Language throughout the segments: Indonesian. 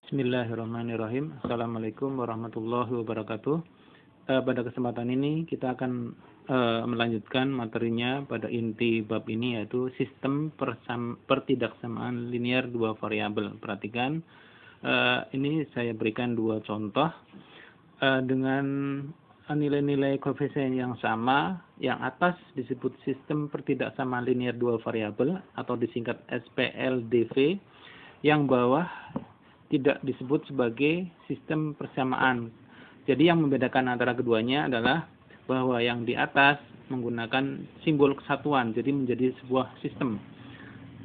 Bismillahirrahmanirrahim. Assalamualaikum warahmatullahi wabarakatuh. Pada kesempatan ini kita akan melanjutkan materinya pada inti bab ini, yaitu sistem pertidaksamaan linear dua variabel. Perhatikan, ini saya berikan dua contoh dengan nilai-nilai koefisien yang sama. Yang atas disebut sistem pertidaksamaan linear dua variabel atau disingkat SPLDV. Yang bawah tidak disebut sebagai sistem persamaan. Jadi yang membedakan antara keduanya adalah bahwa yang di atas menggunakan simbol kesatuan, jadi menjadi sebuah sistem.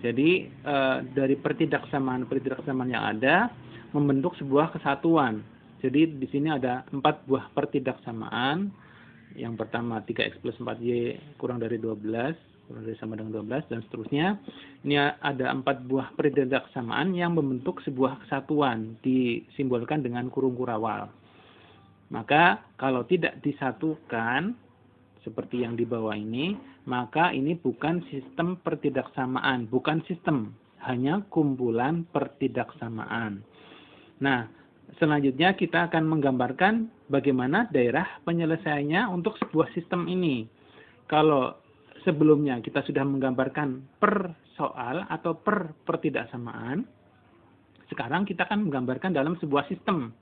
Jadi dari pertidaksamaan yang ada membentuk sebuah kesatuan. Jadi di sini ada 4 buah pertidaksamaan. Yang pertama 3x plus 4y kurang dari 12. Kurang dari sama dengan 12 dan seterusnya. Ini ada 4 buah pertidaksamaan yang membentuk sebuah kesatuan, disimbolkan dengan kurung kurawal. Maka kalau tidak disatukan seperti yang di bawah ini, maka ini bukan sistem pertidaksamaan, bukan sistem, hanya kumpulan pertidaksamaan. Nah, selanjutnya kita akan menggambarkan bagaimana daerah penyelesaiannya untuk sebuah sistem ini. Kalau sebelumnya kita sudah menggambarkan per soal atau per pertidaksamaan, sekarang kita akan menggambarkan dalam sebuah sistem.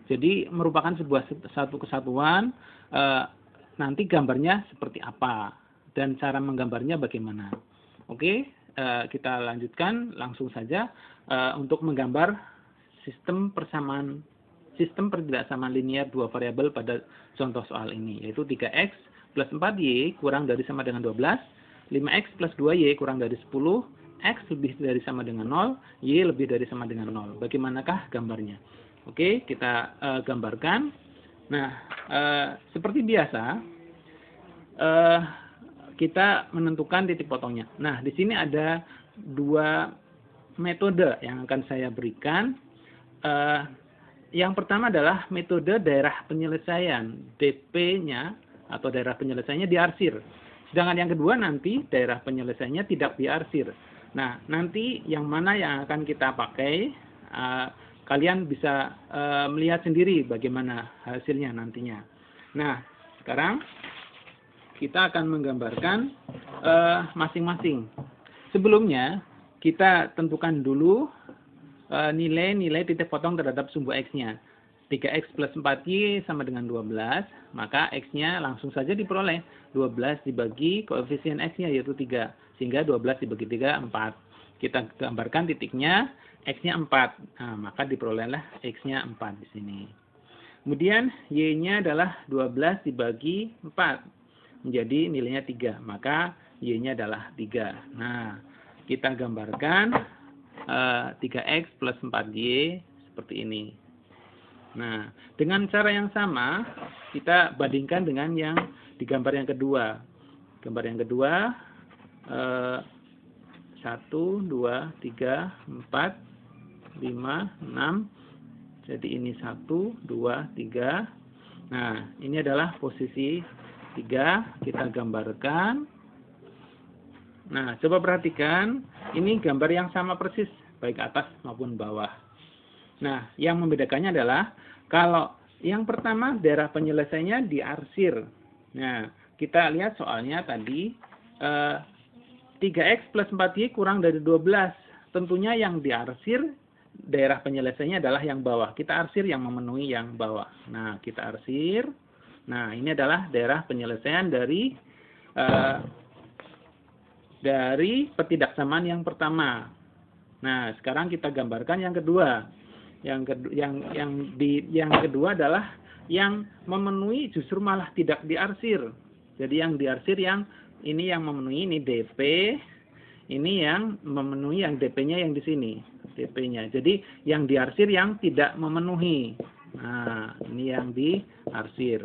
Jadi merupakan satu kesatuan, nanti gambarnya seperti apa dan cara menggambarnya bagaimana. Oke, kita lanjutkan langsung saja untuk menggambar sistem pertidaksamaan linear dua variabel pada contoh soal ini, yaitu 3x plus 4y kurang dari sama dengan 12, 5x plus 2y kurang dari 10, x lebih dari sama dengan 0, y lebih dari sama dengan 0. Bagaimanakah gambarnya? Oke, kita gambarkan. Nah, seperti biasa, kita menentukan titik potongnya. Nah, di sini ada 2 metode yang akan saya berikan. Yang pertama adalah metode daerah penyelesaian, DP-nya atau daerah penyelesaiannya diarsir. Sedangkan yang kedua nanti daerah penyelesaiannya tidak diarsir. Nah, nanti yang mana yang akan kita pakai, kalian bisa melihat sendiri bagaimana hasilnya nantinya. Nah, sekarang kita akan menggambarkan masing-masing. Sebelumnya, kita tentukan dulu nilai-nilai titik potong terhadap sumbu X-nya. 3x plus 4y sama dengan 12, maka X-nya langsung saja diperoleh. 12 dibagi koefisien X-nya yaitu 3, sehingga 12 dibagi 3, 4. Kita gambarkan titiknya, X-nya 4, nah, maka diperolehlah X-nya 4 di sini. Kemudian Y-nya adalah 12 dibagi 4, menjadi nilainya 3, maka Y-nya adalah 3. Nah, kita gambarkan 3x plus 4y seperti ini. Nah, dengan cara yang sama, kita bandingkan dengan yang di gambar yang kedua. Gambar yang kedua, 1, 2, 3, 4, 5, 6. Jadi ini 1, 2, 3. Nah, ini adalah posisi 3. Kita gambarkan. Nah, coba perhatikan. Ini gambar yang sama persis, baik atas maupun bawah. Nah, yang membedakannya adalah kalau yang pertama daerah penyelesaiannya diarsir. Nah, kita lihat soalnya tadi 3x plus 4y kurang dari 12. Tentunya yang diarsir daerah penyelesaiannya adalah yang bawah. Kita arsir yang memenuhi yang bawah. Nah, kita arsir. Nah, ini adalah daerah penyelesaian dari pertidaksamaan yang pertama. Nah, sekarang kita gambarkan yang kedua. Yang kedua adalah yang memenuhi justru malah tidak diarsir. Jadi yang diarsir yang ini yang memenuhi, ini DP, ini yang memenuhi yang DP-nya yang di sini, DP-nya. Jadi yang diarsir yang tidak memenuhi. Nah, ini yang diarsir.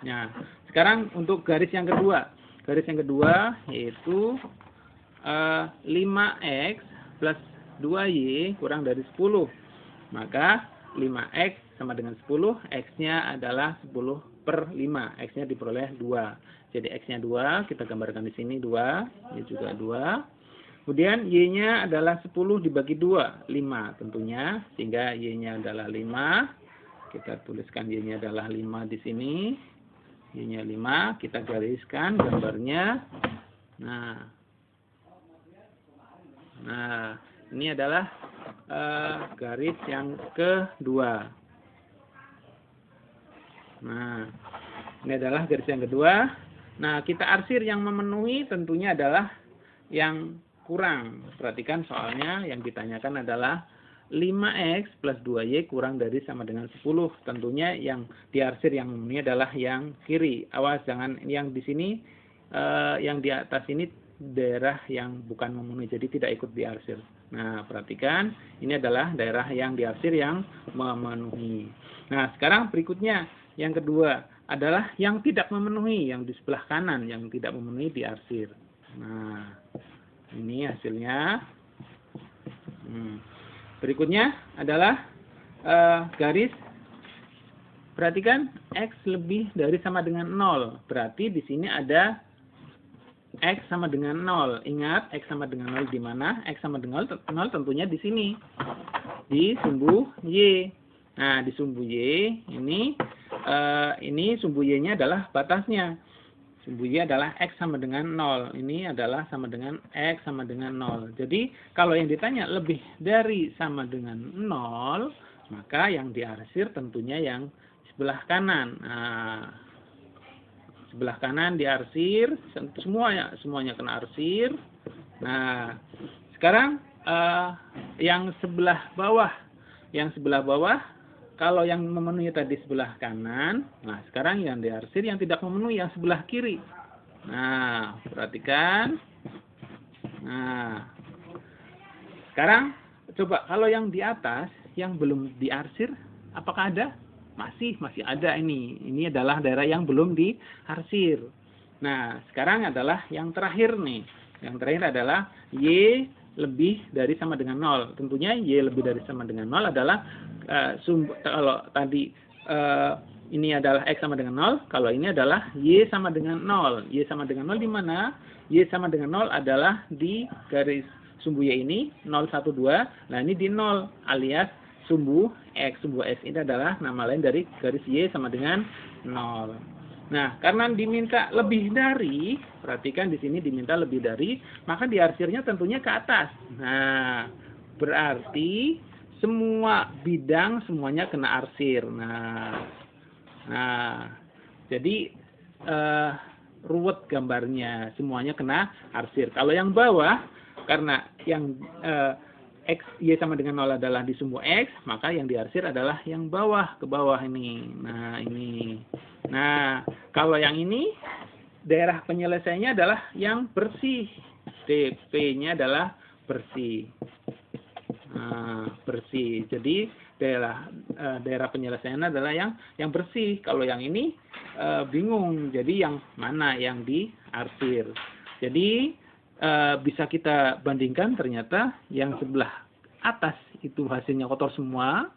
Nah, sekarang untuk garis yang kedua. Garis yang kedua yaitu 5x plus 2y kurang dari 10. Maka 5x sama dengan 10, x-nya adalah 10 per 5. X-nya diperoleh 2. Jadi x-nya 2, kita gambarkan di sini 2, ini juga 2. Kemudian Y-nya adalah 10 dibagi 2, 5 tentunya. Sehingga Y-nya adalah 5. Kita tuliskan Y-nya adalah 5 di sini. Y-nya 5. Kita gariskan gambarnya. Nah, ini adalah garis yang kedua. Nah, ini adalah garis yang kedua. Nah, kita arsir yang memenuhi tentunya adalah yang kurang. Perhatikan soalnya yang ditanyakan adalah 5x plus 2y kurang dari sama dengan 10. Tentunya yang diarsir yang memenuhi adalah yang kiri. Awas jangan yang di sini, yang di atas ini daerah yang bukan memenuhi, jadi tidak ikut diarsir. Nah, perhatikan ini adalah daerah yang diarsir yang memenuhi. Nah, sekarang berikutnya yang kedua adalah yang tidak memenuhi, yang di sebelah kanan yang tidak memenuhi diarsir. Nah, ini hasilnya. Berikutnya adalah garis. Perhatikan X lebih dari sama dengan 0. Berarti di sini ada X sama dengan 0. Ingat X sama dengan 0 di mana? X sama dengan 0 tentunya di sini. Di sumbu Y. Nah, di sumbu Y ini sumbu Y-nya adalah batasnya. Sumbu Y adalah X sama dengan 0. Ini adalah sama dengan X sama dengan 0. Jadi, kalau yang ditanya lebih dari sama dengan 0, maka yang diarsir tentunya yang sebelah kanan. Nah, sebelah kanan diarsir, semuanya kena arsir. Nah, sekarang yang sebelah bawah. Kalau yang memenuhi tadi sebelah kanan, nah sekarang yang diarsir yang tidak memenuhi yang sebelah kiri. Nah, perhatikan. Nah, sekarang coba kalau yang di atas yang belum diarsir, apakah ada? Masih ada ini. Ini adalah daerah yang belum diarsir. Nah, sekarang adalah yang terakhir nih. Yang terakhir adalah Y lebih dari sama dengan 0. Tentunya Y lebih dari sama dengan 0 adalah kalau tadi ini adalah X sama dengan 0, kalau ini adalah Y sama dengan 0. Y sama dengan 0 di mana? Y sama dengan 0 adalah di garis sumbu Y ini, 0, 1, 2. Nah, ini di 0 alias sumbu X. Sumbu X ini adalah nama lain dari garis Y sama dengan 0. Nah, karena diminta lebih dari, perhatikan di sini diminta lebih dari, maka diarsirnya tentunya ke atas. Nah, berarti semua bidang semuanya kena arsir. Nah, jadi ruwet gambarnya, semuanya kena arsir. Kalau yang bawah, karena yang X, Y sama dengan 0 adalah di sumbu X, maka yang diarsir adalah yang bawah, ke bawah ini. Nah, ini. Nah, kalau yang ini, daerah penyelesaiannya adalah yang bersih. DP-nya adalah bersih. Nah, bersih. Jadi, daerah penyelesaiannya adalah yang bersih. Kalau yang ini, bingung. Jadi, yang mana yang diarsir. Jadi, bisa kita bandingkan ternyata yang sebelah atas itu hasilnya kotor semua,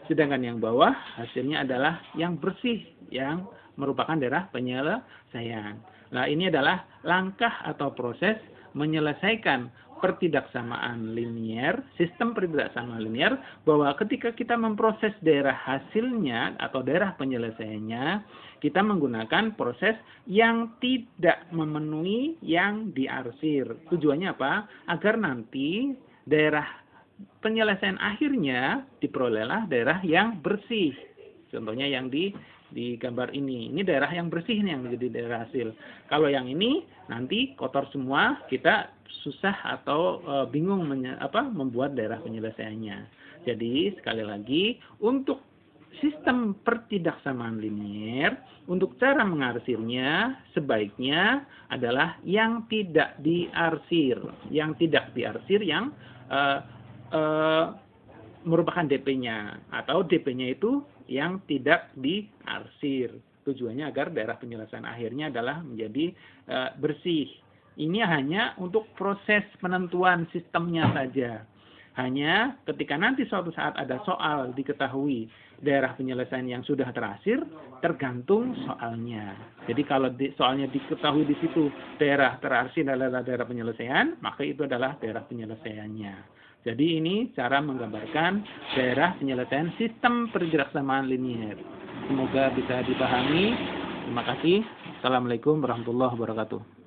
sedangkan yang bawah hasilnya adalah yang bersih, yang merupakan daerah penyelesaian. Nah, ini adalah langkah atau proses menyelesaikan pertidaksamaan linier, sistem pertidaksamaan linier, bahwa ketika kita memproses daerah hasilnya atau daerah penyelesaiannya, kita menggunakan proses yang tidak memenuhi yang diarsir. Tujuannya apa? Agar nanti daerah penyelesaian akhirnya diperolehlah daerah yang bersih. Contohnya yang di gambar ini. Ini daerah yang bersih nih yang menjadi daerah hasil. Kalau yang ini nanti kotor semua, kita susah atau bingung membuat daerah penyelesaiannya. Jadi sekali lagi, untuk sistem pertidaksamaan linier, untuk cara mengarsirnya sebaiknya adalah yang tidak diarsir. Yang tidak diarsir yang merupakan DP-nya, atau DP-nya itu yang tidak diarsir. Tujuannya agar daerah penyelesaian akhirnya adalah menjadi bersih. Ini hanya untuk proses penentuan sistemnya saja. Hanya ketika nanti suatu saat ada soal diketahui daerah penyelesaian yang sudah terakhir, tergantung soalnya. Jadi kalau soalnya diketahui di situ daerah terakhir adalah daerah penyelesaian, maka itu adalah daerah penyelesaiannya. Jadi ini cara menggambarkan daerah penyelesaian sistem perenjak-samaan linier. Semoga bisa dipahami. Terima kasih. Assalamualaikum warahmatullahi wabarakatuh.